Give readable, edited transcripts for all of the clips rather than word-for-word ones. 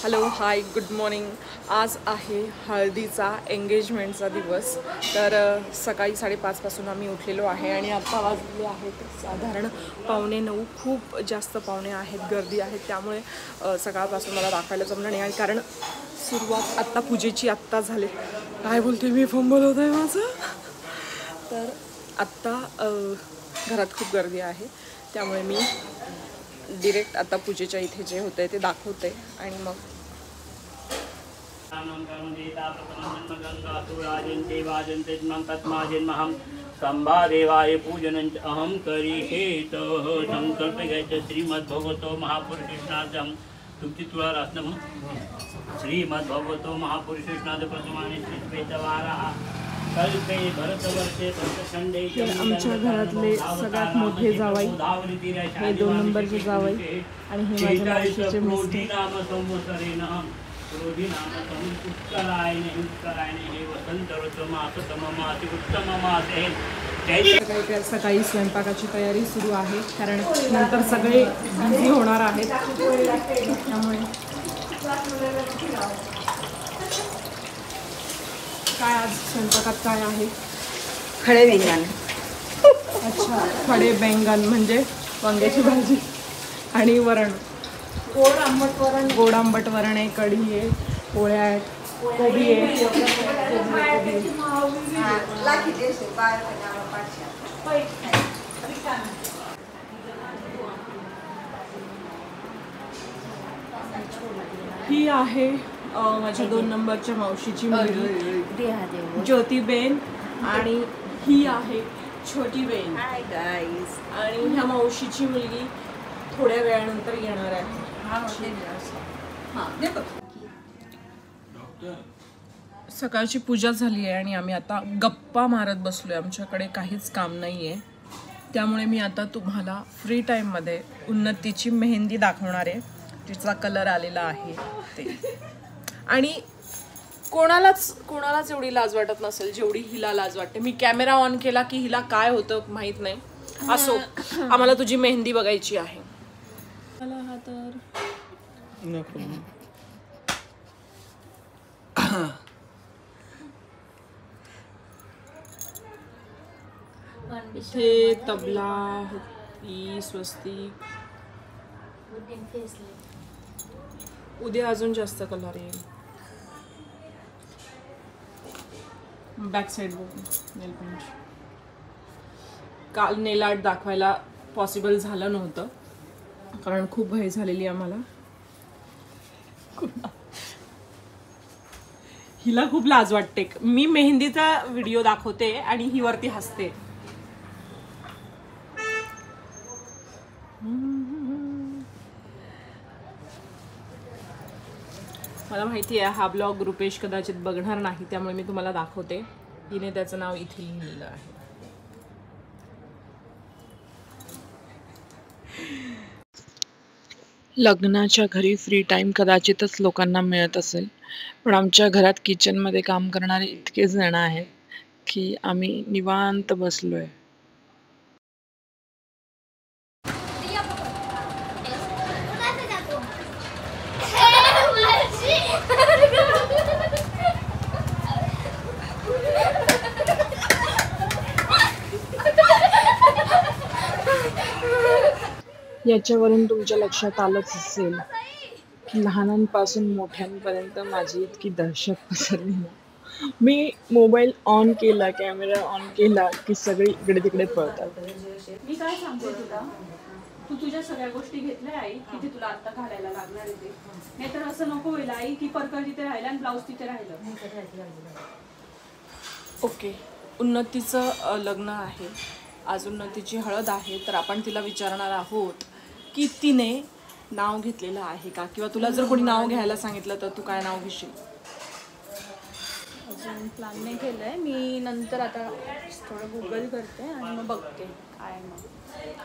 Hello hi good morning. आज आहे हळदीचा एंगेजमेंटचा दिवस। तर सकाळी 5:30 पासून आम्ही उठलेलो आहे आणि आता वाजले आहेत साधारण 8:45। खूप जास्त पाहुणे आहेत, गर्दी आहे, त्यामुळे सकाळपासून मला दाखवायला जमलं नाही। आणि कारण सुरुवात आत्ता पूजेची आत्ता झाली। काय बोलते मी, फंबल होत आहे माझं। तर आत्ता घरात खूप गर्दी आहे, त्यामुळे मी डिरेक्ट आता पूजेच्या इथे जे होते ते दाखवते आणि मग संभादेवाय पूजनं अहं करिष्येत। संकल्प घ्यायचं श्रीमद्भगवतो महापुरुषनाथम तुमची तुळा रत्नम श्रीमद्भगवतो महापुरुषनाथ प्रथमाने श्रीपेतवारा कल्पे भरतवर्षे पंचखंडे। आमच्या घरातले सगळ्यात मोठे जावई हे 2 नंबरचे जावई आणि हे माझ्या मावशीचे मिस्टर। क्रोधी नाम उत्तरायणे हे वसंत ऋतुमास उत्तम मास आहे। सकाळी स्वयंपाकाची तयारी सुरू आहे, कारण नंतर सगळे बिझी होणार आहेत, त्यामुळे काय आज स्वयंपाकात काय आहे? खडे बैंगन। अच्छा, खडे बैंगन म्हणजे वांग्याची भाजी आणि वरण, गोड आंबट वरण। गोड आंबट वरण आहे, कढी आहे, पोळ्या आहेत, कोबी आहे। ही आहे माझ्या 2 नंबरच्या मावशीची मुलगी ज्योतिबेन आणि ही आहे छोटी बेन। Hi guys. आणि ह्या मावशीची मुलगी थोड्या वेळानंतर येणार आहे। सकाळची पूजा झाली आहे आणि आम्ही आता गप्पा मारत बसलोय। आमच्याकडे काहीच काम नाही आहे, त्यामुळे मी आता तुम्हाला फ्री टाईममध्ये उन्नतीची मेहंदी दाखवणार आहे। तिचा कलर आलेला आहे ते, आणि कोणालाच एवढी लाज वाटत नसेल जेवढी हिला लाज वाटते। मी कॅमेरा ऑन केला की हिला काय होतं माहीत नाही। असो, आम्हाला तुझी मेहंदी बघायची आहे। मला हा तर नको। इथे तबला होती, स्वस्तिक। उद्या अजून जास्त कलर येईल। बॅक साइड नेल पेंट। काल नेल आर्ट दाखवायला पॉसिबल झालं नव्हतं, कारण खूप घाई झालेली आम्हाला। हिला खूप लाज वाटते। मी मेहंदीचा व्हिडिओ दाखवते आणि ही वरती हसते। मला माहिती आहे हा ब्लॉग रुपेश कदाचित बघणार नाही, त्यामुळे मी तुम्हाला दाखवते। हिने त्याचं नाव इथे लिहिलेलं आहे। लग्नाच्या घरी फ्री टाइम कदाचितच लोकांना मिळत असेल, पण आमच्या घरात किचनमध्ये काम करणारे इतके जण आहेत की आम्ही निवांत बसलोय। याच्यावरून तुमच्या लक्षात आलंच असेल की लहानांपासून मोठ्यांपर्यंत माझी इतकी दहशत पसरली ना। मी मोबाईल ऑन केला, कॅमेरा ऑन केला की सगळी इकडे तिकडे पळतात। मी काय सांगते तुला, तू तुझ्या सगळ्या गोष्टी घेतल्या आई की ते तुला आता घालायला लागणार आहे ते, नाही तर असं नको व्हायला आई की पर्कर तिथे राहिला आणि ब्लाऊज तिथे राहिलं। ओके, उन्नतीचं लग्न आहे आज, उन्नतीची हळद आहे, तर आपण तिला विचारणार आहोत की तिने नाव घेतलेलं आहे का, किंवा तुला जर कोणी नाव घ्यायला सांगितलं तर तू काय नाव घेशील? अजून प्लॅन नाही केलंय मी, नंतर आता थोडं गुगल करते आणि मग बघते काय,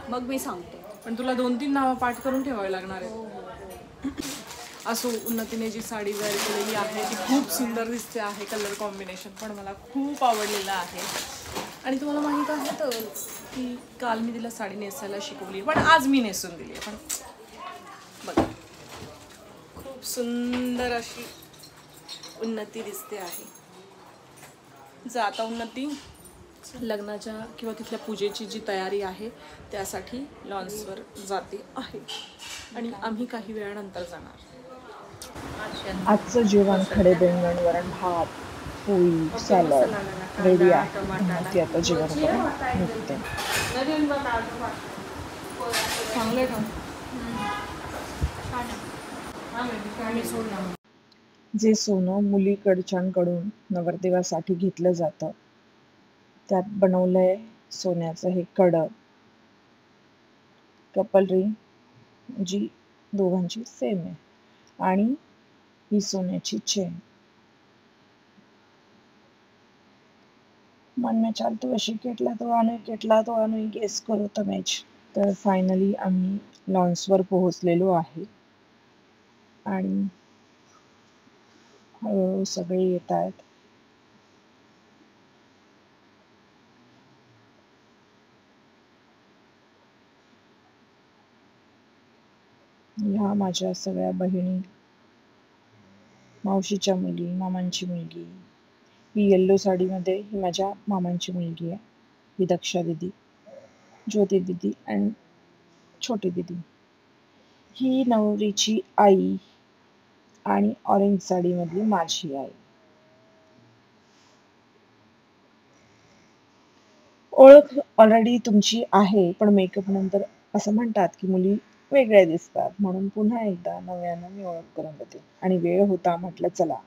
मग मी सांगते। पण तुला 2-3 नावं पाठ करून ठेवावी लागणार आहे। असो, उन्नतीने जी साडी वेअर केलेली आहे ती खूप सुंदर दिसते आहे, कलर कॉम्बिनेशन पण मला खूप आवडलेलं आहे। आणि तुम्हाला माहीत आहे तर की काल मी तिला साडी नेसायला शिकवली, पण आज मी नेसून दिली। पण बघा, खूप खूप सुंदर अशी उन्नती दिसते आहे. आता उन्नती लग्नाच्या किंवा तिथल्या पूजेची जी तयारी आहे त्यासाठी लॉन्सवर जाते आहे आणि आम्ही काही वेळानंतर जाणार. आजचं जेवण खडे बेंगण, वरण भात, पोळी, सॅलड रेडी आहे. उन्नती आता जेवण करून निघते. चांगलं का? जे सोनं मुलीकडच्यांकडून नवरदेवासाठी घेतलं जातं त्यात बनवलंय सोन्याचं हे कडं, कपल रिंग जी दोघांची सेम आहे आणि ही सोन्याची चेन. मन में चालतो अशी केटला तो आणू गेस करो तमेच. तर फायनली आम्ही लॉन्सवर पोहोचलेलो आहे आणि हळूहळू सगळे येत आहेत. ह्या माझ्या सगळ्या बहिणी, मावशीच्या मुली, मामांची मुलगी. ही येल्लो साडीमध्ये ही माझ्या मामांची मुलगी आहे. ही दक्षा दिदी, ज्योती दिदी आणि छोटी दिदी. ही नवरीची आई आणि ऑरेंज साडीमधली माझी आई. ओळख ऑलरेडी तुमची आहे, पण मेकअप नंतर असं म्हणतात की मुली वेगळ्या दिसतात, म्हणून पुन्हा एकदा नव्यानं मी ओळख करून देते. आणि वेळ होता म्हटलं चला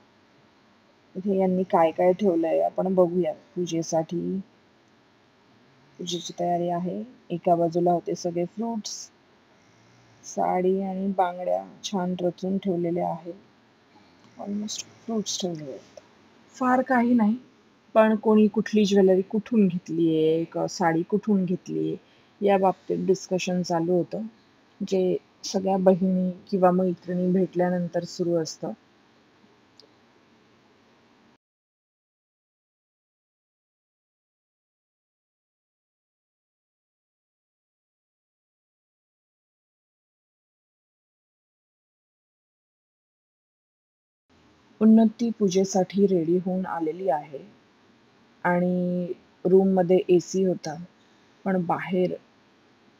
इथे यांनी काय काय ठेवलंय आपण बघूया. पूजेसाठी पूजेची तयारी आहे. एका बाजूला होते सगळे फ्रुट्स, साडी आणि बांगड्या छान रचून ठेवलेल्या आहेत. ऑलमोस्ट फ्रुट्स ठेवले आहेत. फार काही नाही, पण कोणी कुठली ज्वेलरी कुठून घेतलीये, साडी कुठून घेतली या बाबतीत डिस्कशन चालू होतं, जे सगळ्या बहिणी किंवा मैत्रिणी भेटल्यानंतर सुरू असतं. उन्नती पूजेसाठी रेडी होऊन आलेली आहे आणि रूममध्ये AC होता, पण बाहेर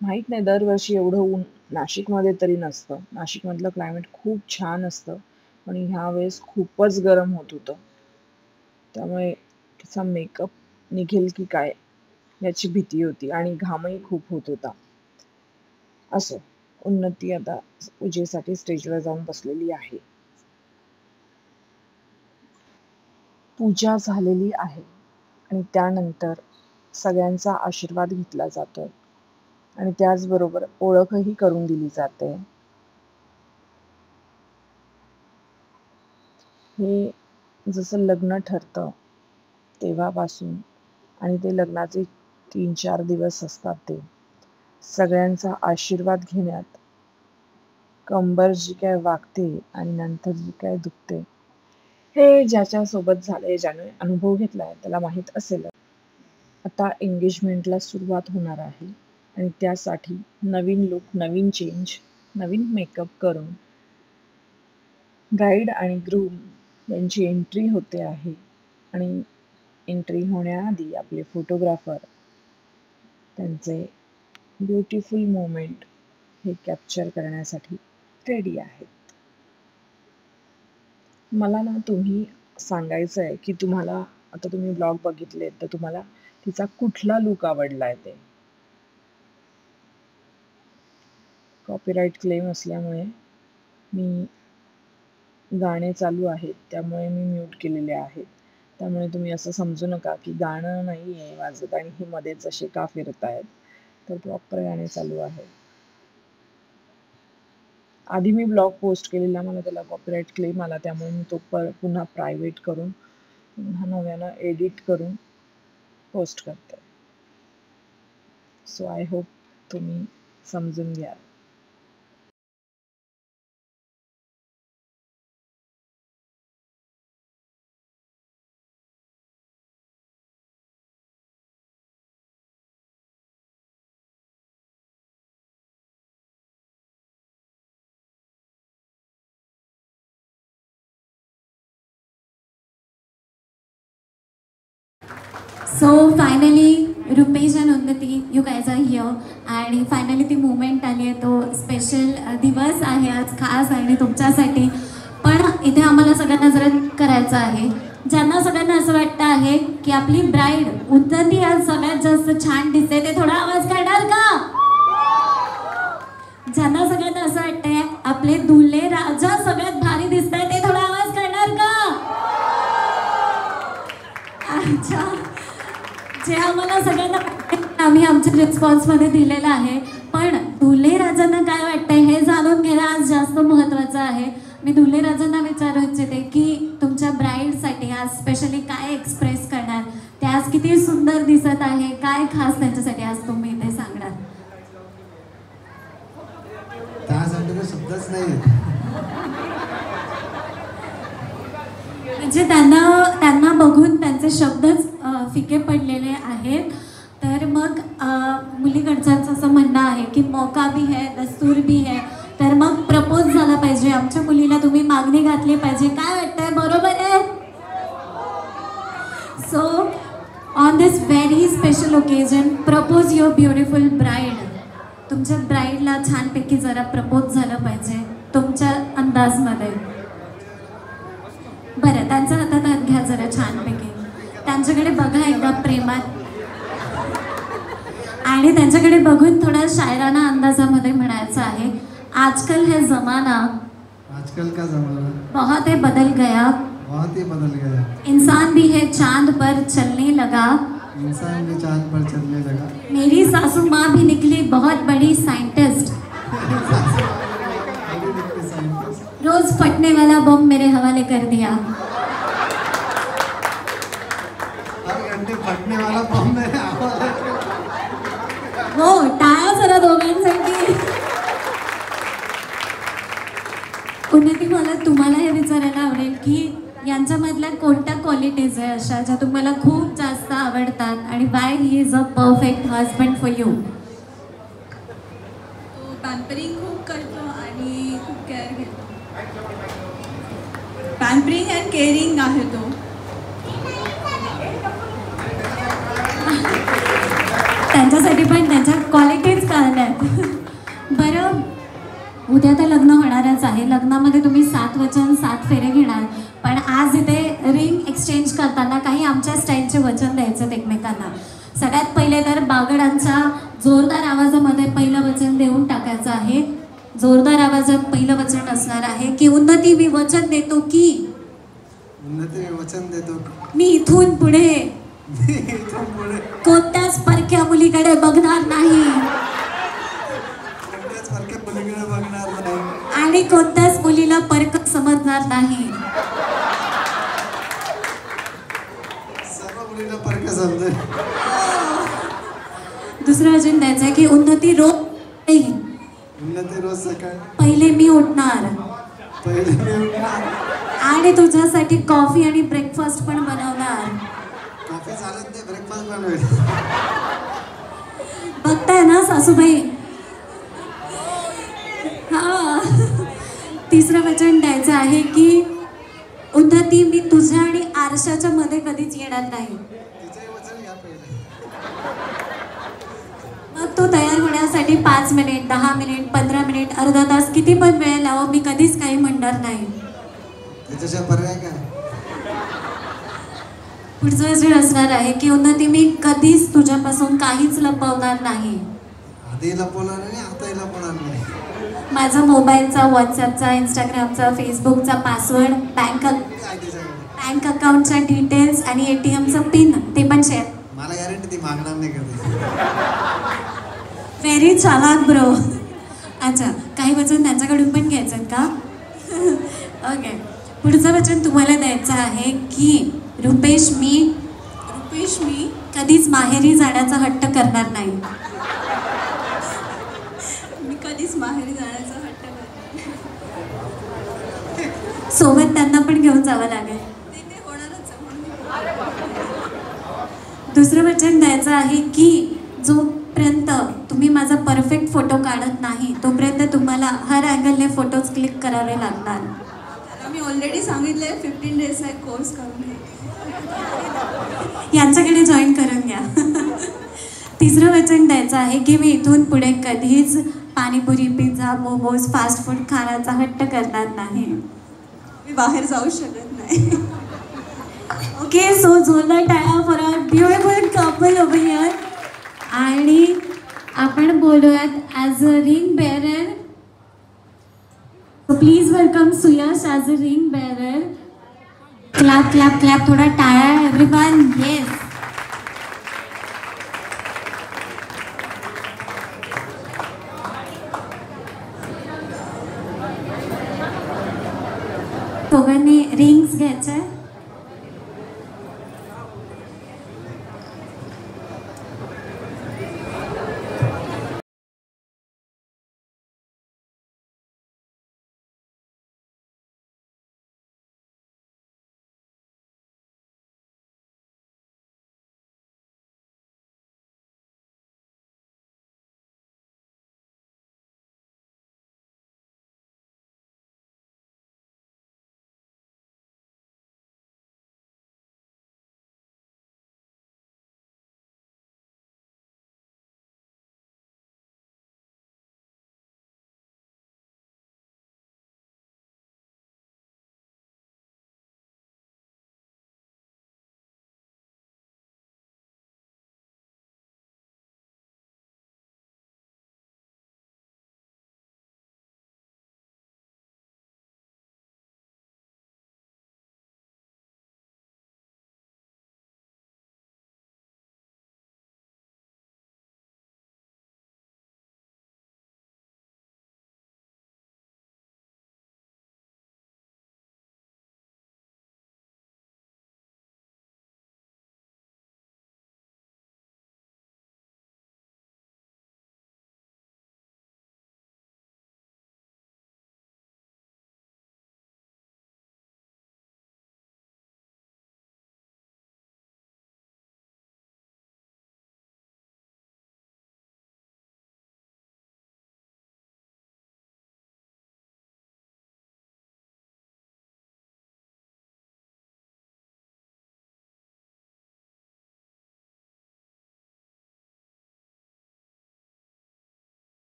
माहित नाही दरवर्षी एवढं ऊन नाशिकमध्ये तरी नसतं. नाशिकमधलं क्लायमेट खूप छान असतं, पण ह्या वेळेस खूपच गरम होत होतं. त्यामुळे तिचा मेकअप निघेल की काय याची भीती होती आणि घामही खूप होत होता. असो, उन्नती आता पूजेसाठी स्टेजवर जाऊन बसलेली आहे. पूजा झालेली आहे आणि त्यानंतर सगळ्यांचा आशीर्वाद घेतला जातोय आणि त्याचबरोबर ओळखही करून दिली जाते. हे जसं लग्न ठरतं तेव्हापासून आणि ते लग्नाचे 3-4 दिवस असतात ते सगळ्यांचा आशीर्वाद घेण्यात कंबर जी काय वागते आणि नंतर जी काय दुखते हे ज्याच्या सोबत झालंय, ज्याने अनुभव घेतलाय त्याला माहित असेल. आता एंगेजमेंटला सुरुवात होणार आहे आणि त्यासाठी नवीन लुक, नवीन चेंज, नवीन मेकअप करून ब्राईड आणि ग्रूम यांची एंट्री होते आहे आणि एंट्री होण्याआधी आपले फोटोग्राफर त्यांचे ब्युटिफुल मोमेंट हे कॅप्चर करण्यासाठी रेडी आहेत. मला ना तुम्ही सांगायचं आहे की तुम्हाला आता तुम्ही ब्लॉग बघितले तर तुम्हाला तिचा कुठला लुक आवडलाय ते. कॉपीराईट क्लेम असल्यामुळे मी गाणे चालू आहेत त्यामुळे मी म्यूट केलेले आहेत. त्यामुळे तुम्ही असं समजू नका की गाणं नाही आहे वाजत आणि ही मध्येच असे का फिरत आहेत. तर प्रॉपर गाणे चालू आहेत. आधी मी ब्लॉग पोस्ट केलेला, मला त्याला कॉपीराईट क्लेम आला, त्यामुळे मी तो पुन्हा प्रायव्हेट करून पुन्हा नव्यानं एडिट करून पोस्ट करते. सो आय होप तुम्ही समजून घ्याल. So finally, Rupesh and Unnati, you guys are here. आणि फायनली ती मुवमेंट आली आहे. तो स्पेशल दिवस आहे आज खास आणि तुमच्यासाठी. पण इथे आम्हाला सगळ्यांना जरा करायचं आहे. ज्यांना सगळ्यांना असं वाटतं आहे की आपली ब्राईड उन्नती आज सगळ्यात जास्त छान दिसते, ते थोडा आवाज काढणार का? ज्यांना सगळ्यांना असं वाटतंय आपले दुल्हे राजा सगळ्यात भारी दिसत आहे, ते थोडा आवाज काढणार का? अच्छा, जे आम्हाला सगळ्यांना आम्ही आमच्या रिस्पॉन्समध्ये दिलेलं आहे. पण दुल्हे राजांना काय वाटतंय हे जाणून घेणं आज जास्त महत्त्वाचं आहे. मी दुल्हे राजांना विचारू इच्छिते की तुमच्या ब्राईडसाठी आज स्पेशली काय एक्सप्रेस करणार, ते आज किती सुंदर दिसत आहे, काय खास त्यांच्यासाठी आज तुम्ही ते सांगणार? त्यासाठी शब्दच नाही. म्हणजे त्यांना बघून त्यांचे शब्दच फिके पडलेले आहेत. तर मग मुलीकडच्यांचं असं म्हणणं आहे की मौका भी है, दस्तूर भी है. तर मग प्रपोज झाला पाहिजे, आमच्या मुलीला तुम्ही मागणी घातली पाहिजे. काय वाटतंय, बरोबर आहे? So on this very special occasion propose your beautiful bride. तुमच्या ब्राईडला छानपैकी जरा प्रपोज झालं पाहिजे तुमच्या अंदाजमध्ये. बरं, त्यांच्या हातात हात घ्या जरा छानपैकी. त्यांच्याकडे बघा एकदा प्रेमात आणि त्यांच्याकडे बघून थोडा शायराना अंदाजामध्ये म्हणायचं आहे, आजकल है ज़माना, आजकल का ज़माना बहुत ही बदल गया, बहुत ही बदल गया. इंसान भी है चांद पर चलने लगा, इंसान भी चांद पर चलने लगा. मेरी सासू माँ भी निकली बहुत बड़ी साइंटिस्ट, रोज फटने वाला बम मेरे हवाले कर दिया. हर घंटे फटने वाला बम मेरे हवाले. हो, टाळ्या जरा दोघांसाठी. उन्नती, मला तुम्हाला हे विचारायला आवडेल की यांच्यामधल्या कोणत्या क्वालिटीज आहे अशा ज्या तुम्हाला खूप जास्त आवडतात आणि Y he is a perfect husband for you? तो पॅम्परिंग खूप करतो आणि खूप केअर घेतो. पॅम्परिंग अँड केअरिंग आहे तो. त्यांच्यासाठी पण त्यांच्या क्वालिटीज कळल्यात. बरं, उद्या तर लग्न होणारच आहे. लग्नामध्ये तुम्ही 7 वचन 7 फेरे घेणार, पण आज इथे रिंग एक्सचेंज करताना काही आमच्या स्टाईलचे वचन द्यायचं एकमेकांना. सगळ्यात पहिले तर बागडांच्या जोरदार आवाजामध्ये पहिलं वचन देऊन टाकायचं आहे. जोरदार आवाजात पहिलं वचन असणार आहे की उन्नती, मी वचन देतो की, उन्नती मी वचन देतो मी इथून पुढे कोणत्याच परक्या मुलीकडे बघणार नाही आणि कोणत्याच मुलीला परक समजणार नाही. सर्व मुलीला परक समजेल. दुसरं वचन द्यायचं आहे की उन्नती उन्नती रोज सकाळी पहिले मी उठणार आणि तुझ्यासाठी कॉफी आणि ब्रेकफास्ट पण बनवणार. कॉफी चालत नाही, ब्रेकफास्ट बनवेल. बघताय ना सासूबाई? हा. तिसरं वचन द्यायचं आहे की उन्नती, मी तुझ्या आणि आरशाच्या मध्ये कधीच येणार नाही. मग तो तयार होण्यासाठी 5 मिनिट, 10 मिनिट, 15 मिनिट, अर्धा तास, किती पण वेळ लावो, मी कधीच काही म्हणणार नाही. त्याच्याशिवाय पर्याय काय? पुढचं वचन असणार आहे की उन्नती, मी कधीच तुझ्यापासून काहीच लपवणार नाही. आधी लपवणार नाही, आताही लपवणार नाही. माझा मोबाईलचा, व्हॉट्सॲपचा, इंस्टाग्रामचा, फेसबुकचा पासवर्ड, बँक अकाउंटच्या डिटेल्स आणि ATMचा पिन ते पण शेअर. मला गॅरंटी ती मागणार नाही कधी. व्हेरी चालाक ब्रो. अच्छा, काही वचन त्यांच्याकडून पण घ्यायचं का? ओके. पुढचं वचन तुम्हाला द्यायचं आहे की रुपेश, मी कधीच माहेरी जाण्याचा हट्ट करणार नाही. मी कधीच माहेरी जाण्याचा हट्ट करते. सोबत त्यांना पण घेऊन जावं लागेल. ते होणारच आहे. दुसरं वचन द्यायचं आहे की जोपर्यंत तुम्ही माझा परफेक्ट फोटो काढत नाही तोपर्यंत तुम्हाला हर अँगलने फोटोज क्लिक करावे लागणार. मी ऑलरेडी सांगितलंय 15 डेजचा एक कोर्स करून घे. यांच्याकडे जॉईन करून घ्या. तिसरं वचन द्यायचं आहे की मी इथून पुढे कधीच panipuri, pizza, momos, fast food खाण्याचा हट्ट करणार नाही. मी बाहेर जाऊ शकत नाही. ओके, सो जोरदार टाळ्या for our beautiful couple over here. आणि आपण बोलूयात as a ring bearer. So please welcome Suyash as a ring bearer. Clap clap clap, थोडा टाळ्या एव्हरीवन. येस. दोघांनी रिंग्स घ्यायचे.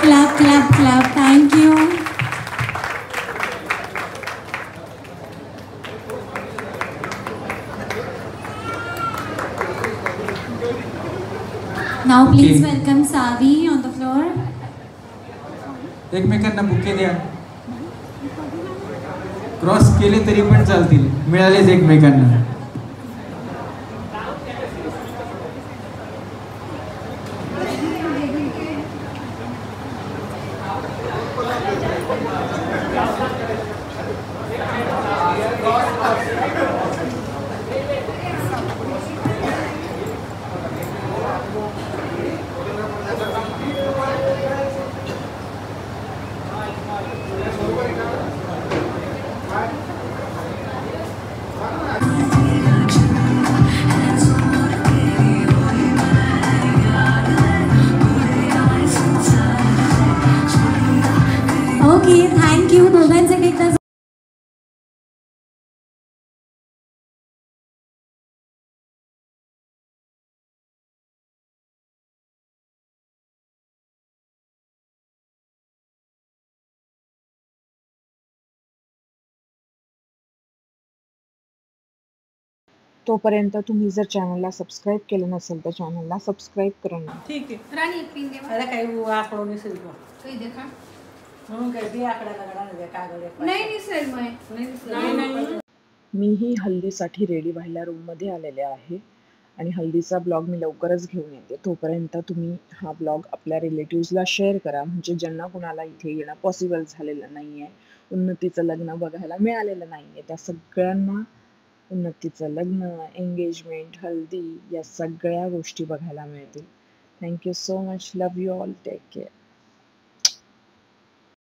Clap, clap, clap. Thank you. Now please welcome Savi on the floor. एकमेकांना bouquet द्या. Cross केले तरी पण चालतील, मिळालेच एकमेकांना. ओके, थँक्यू दोघांसाठी एकदा. तोपर्यंत तुम्ही जर चॅनलला सबस्क्राईब केलं नसेल तर चॅनलला सबस्क्राईब करून घ्या. ठीक है. रानी एक पिन दे. अरे काही आकडो निसेल का? काही देखा. म्हणून काय बी आकडा लगडा नाही कागद एक. नाही दिसेल मग. नाही दिसेल. मीही हल्दीसाठी रेडी व्हायला रूममध्ये आलेले आहे आणि हल्दीचा ब्लॉग मी लवकरच घेऊन येते. तोपर्यंत तुम्ही हा ब्लॉग आपल्या रिलेटिव्सला शेअर करा, म्हणजे ज्यांना कुणाला इथे येणं पॉसिबल झालेलं नाही आहे, उन्नतीचं लग्न बघायला मिळालेलं नाही आहे, त्या सगळ्यांना उन्नतीचं लग्न, एंगेजमेंट, हल्दी या सगळ्या गोष्टी बघायला मिळतील. Thank you so much. Love you all. Take care.